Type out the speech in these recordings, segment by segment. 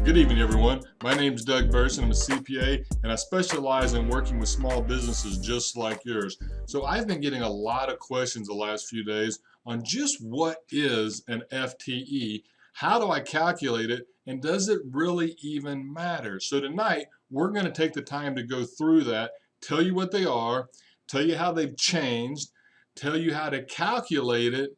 Good evening, everyone. My name is Doug Burson. I'm a CPA, and I specialize in working with small businesses just like yours. So I've been getting a lot of questions the last few days on just what is an FTE, how do I calculate it, and does it really even matter? So tonight, we're going to take the time to go through that, tell you what they are, tell you how they've changed, tell you how to calculate it,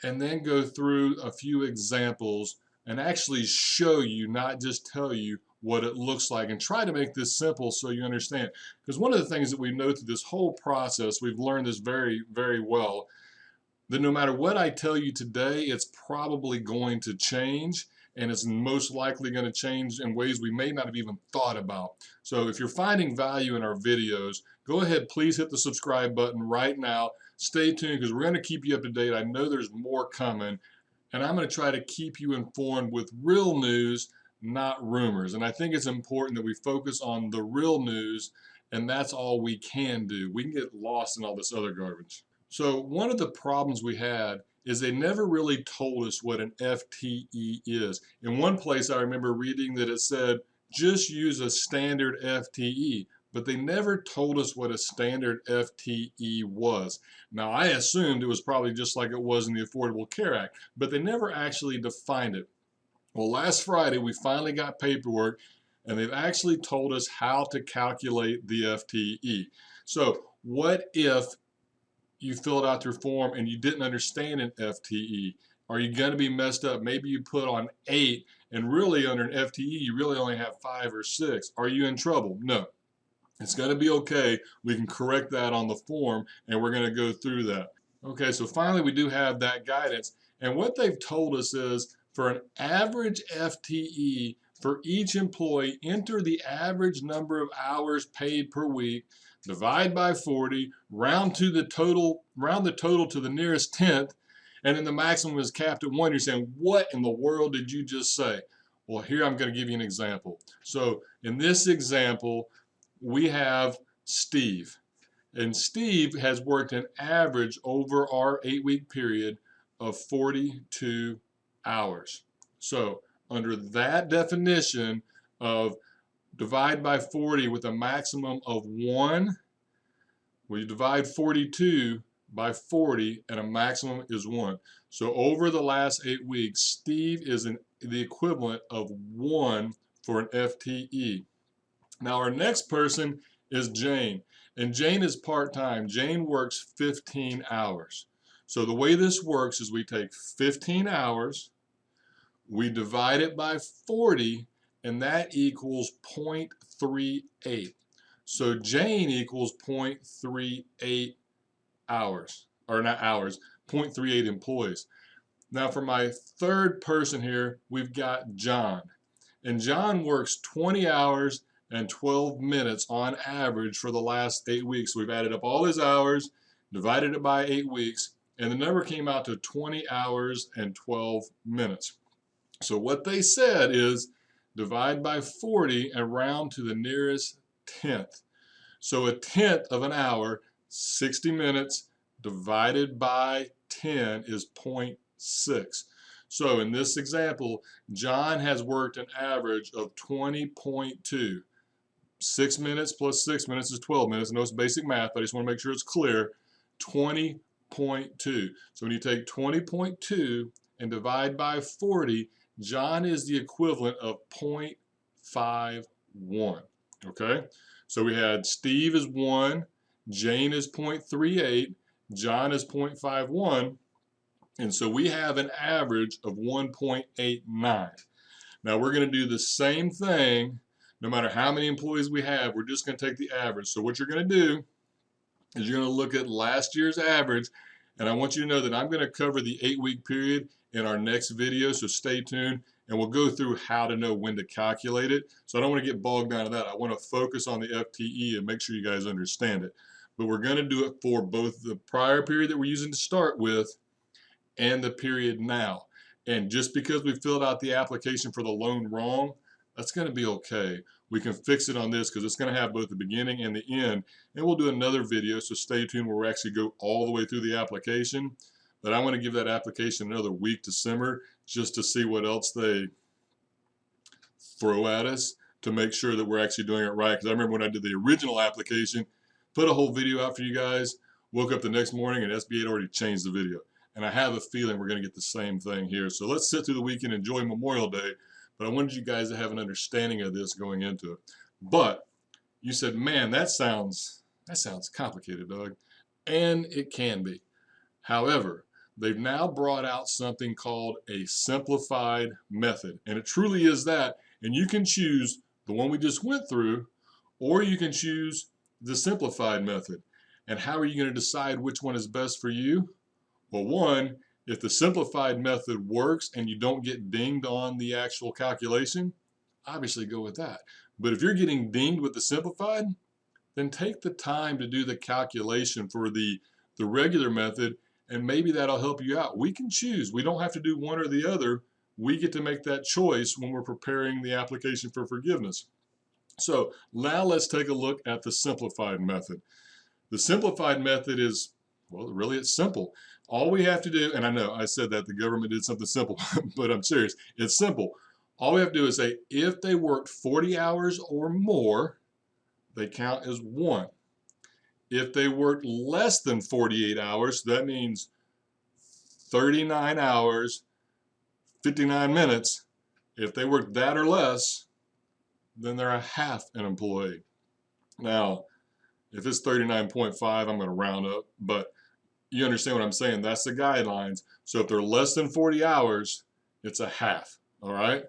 and then go through a few examples and actually show you, not just tell you what it looks like, and try to make this simple so you understand. Because one of the things that we know through this whole process, we've learned this very, very well, that no matter what I tell you today, it's probably going to change, and it's most likely going to change in ways we may not have even thought about. So if you're finding value in our videos, go ahead, please hit the subscribe button right now. Stay tuned because we're going to keep you up to date. I know there's more coming, and I'm going to try to keep you informed with real news, not rumors. And I think it's important that we focus on the real news, and that's all we can do. We can get lost in all this other garbage. So one of the problems we had is they never really told us what an FTE is. In one place I remember reading that it said, just use a standard FTE, but they never told us what a standard FTE was. Now I assumed it was probably just like it was in the Affordable Care Act, but they never actually defined it. Well, last Friday we finally got paperwork, and they've actually told us how to calculate the FTE. So what if you filled out your form and you didn't understand an FTE? Are you going to be messed up? Maybe you put on 8 and really under an FTE you really only have 5 or 6. Are you in trouble? No. It's going to be okay. We can correct that on the form, and we're going to go through that. Okay, so finally we do have that guidance, and what they've told us is for an average FTE for each employee, enter the average number of hours paid per week, divide by 40, round the total to the nearest tenth, and then the maximum is capped at 1. You're saying, what in the world did you just say? Well, here I'm going to give you an example. So in this example, we have Steve. And Steve has worked an average over our 8-week period of 42 hours. So under that definition of divide by 40 with a maximum of 1, we divide 42 by 40 and a maximum is 1. So over the last 8 weeks, Steve is the equivalent of 1 for an FTE. Now our next person is Jane, and Jane is part-time. Jane works 15 hours. So the way this works is we take 15 hours, we divide it by 40, and that equals 0.38. So Jane equals 0.38 hours, or not hours, 0.38 employees. Now for my third person here, we've got John. And John works 20 hours and 12 minutes on average for the last 8 weeks. So we've added up all his hours, divided it by 8 weeks, and the number came out to 20 hours and 12 minutes. So what they said is divide by 40 and round to the nearest tenth. So a tenth of an hour, 60 minutes, divided by 10 is 0.6. So in this example, John has worked an average of 20.2. 6 minutes plus 6 minutes is 12 minutes. I know it's basic math, but I just want to make sure it's clear. 20.2. So when you take 20.2 and divide by 40, John is the equivalent of 0.51. Okay? So we had Steve is 1, Jane is 0.38, John is 0.51, and so we have an average of 1.89. Now we're going to do the same thing no matter how many employees we have. We're just going to take the average. So what you're going to do is you're going to look at last year's average, and I want you to know that I'm going to cover the 8-week period in our next video, so stay tuned, and we'll go through how to know when to calculate it. So I don't want to get bogged down in that. I want to focus on the FTE and make sure you guys understand it. But we're going to do it for both the prior period that we're using to start with and the period now. And just because we filled out the application for the loan wrong, that's going to be okay. We can fix it on this because it's going to have both the beginning and the end. And we'll do another video, so stay tuned where we actually go all the way through the application. But I want to give that application another week to simmer just to see what else they throw at us to make sure that we're actually doing it right. Because I remember when I did the original application, put a whole video out for you guys, woke up the next morning and SBA had already changed the video. And I have a feeling we're going to get the same thing here. So let's sit through the weekend, enjoy Memorial Day. But I wanted you guys to have an understanding of this going into it. But you said, man, that sounds complicated, Doug. And it can be. However, they've now brought out something called a simplified method. And it truly is that. And you can choose the one we just went through, or you can choose the simplified method. And how are you going to decide which one is best for you? Well, one, if the simplified method works and you don't get dinged on the actual calculation, obviously go with that. But if you're getting dinged with the simplified, then take the time to do the calculation for the regular method, and maybe that'll help you out. We can choose. We don't have to do one or the other. We get to make that choice when we're preparing the application for forgiveness. So now let's take a look at the simplified method. The simplified method is, well, really it's simple. All we have to do, and I know I said that the government did something simple, but I'm serious. It's simple. All we have to do is say, if they worked 40 hours or more, they count as one. If they worked less than 48 hours, that means 39 hours, 59 minutes. If they work that or less, then they're a half an employee. Now, if it's 39.5, I'm going to round up, but you understand what I'm saying. That's the guidelines. So if they're less than 40 hours, it's a half, all right?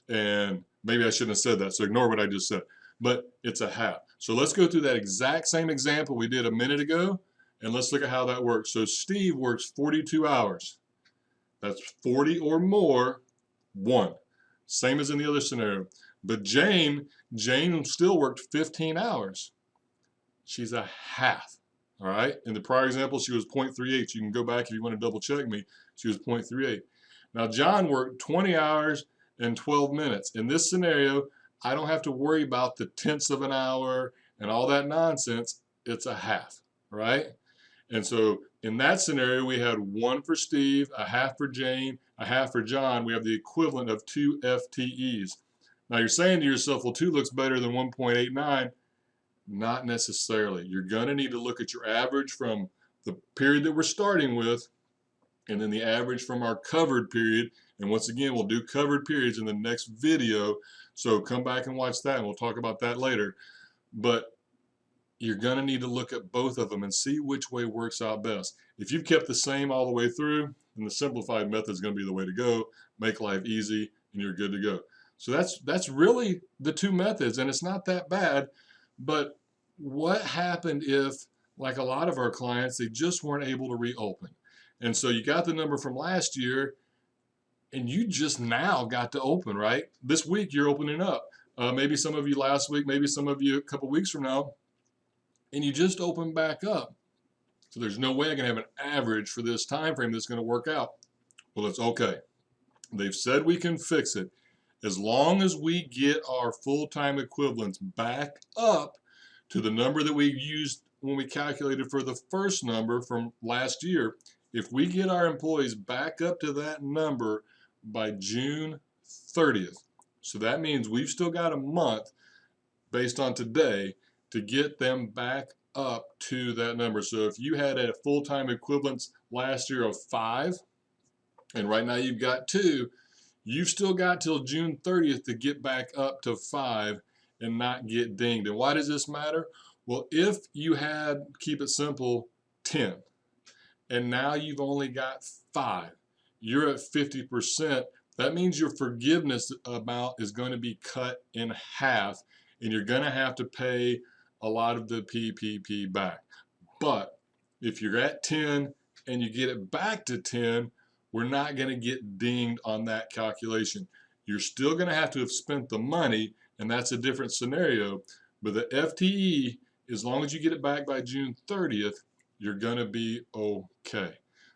And maybe I shouldn't have said that, so ignore what I just said. But it's a half. So let's go through that exact same example we did a minute ago, and let's look at how that works. So Steve works 42 hours. That's 40 or more, one. Same as in the other scenario. But Jane still worked 15 hours. She's a half, all right? In the prior example, she was 0.38. You can go back if you want to double check me. She was 0.38. Now, John worked 20 hours and 12 minutes. In this scenario, I don't have to worry about the tenths of an hour and all that nonsense. It's a half, right? And so in that scenario, we had one for Steve, a half for Jane, a half for John. We have the equivalent of 2 FTEs. Now you're saying to yourself, well, 2 looks better than 1.89. Not necessarily. You're going to need to look at your average from the period that we're starting with, and then the average from our covered period. And once again, we'll do covered periods in the next video. So come back and watch that, and we'll talk about that later. But you're going to need to look at both of them and see which way works out best. If you've kept the same all the way through, then the simplified method is going to be the way to go. Make life easy, and you're good to go. So that's really the two methods, and it's not that bad. But what happened if, like a lot of our clients, they just weren't able to reopen? And so you got the number from last year, and you just now got to open, right? This week you're opening up. Maybe some of you last week, maybe some of you a couple weeks from now, and you just opened back up. So there's no way I can have an average for this time frame that's going to work out. Well, it's okay. They've said we can fix it. As long as we get our full-time equivalents back up to the number that we used when we calculated for the first number from last year, if we get our employees back up to that number by June 30th, so that means we've still got a month based on today to get them back up to that number. So if you had a full-time equivalents last year of 5, and right now you've got 2, you've still got till June 30th to get back up to 5 and not get dinged. And why does this matter? Well, if you had, keep it simple, 10, and now you've only got 5, you're at 50%. That means your forgiveness amount is going to be cut in half, and you're going to have to pay a lot of the PPP back. But if you're at 10 and you get it back to 10, we're not going to get dinged on that calculation. You're still going to have to have spent the money, and that's a different scenario. But the FTE, as long as you get it back by June 30th, you're going to be okay.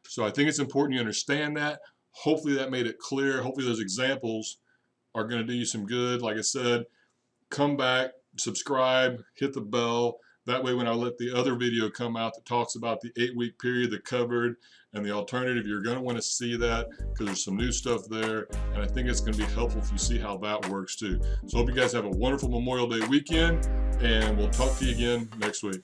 So I think it's important you understand that. Hopefully that made it clear. Hopefully those examples are going to do you some good. Like I said, come back, subscribe, hit the bell. That way when I let the other video come out that talks about the 8-week period, the covered and the alternative, you're going to want to see that because there's some new stuff there, and I think it's going to be helpful if you see how that works too. So I hope you guys have a wonderful Memorial Day weekend, and we'll talk to you again next week.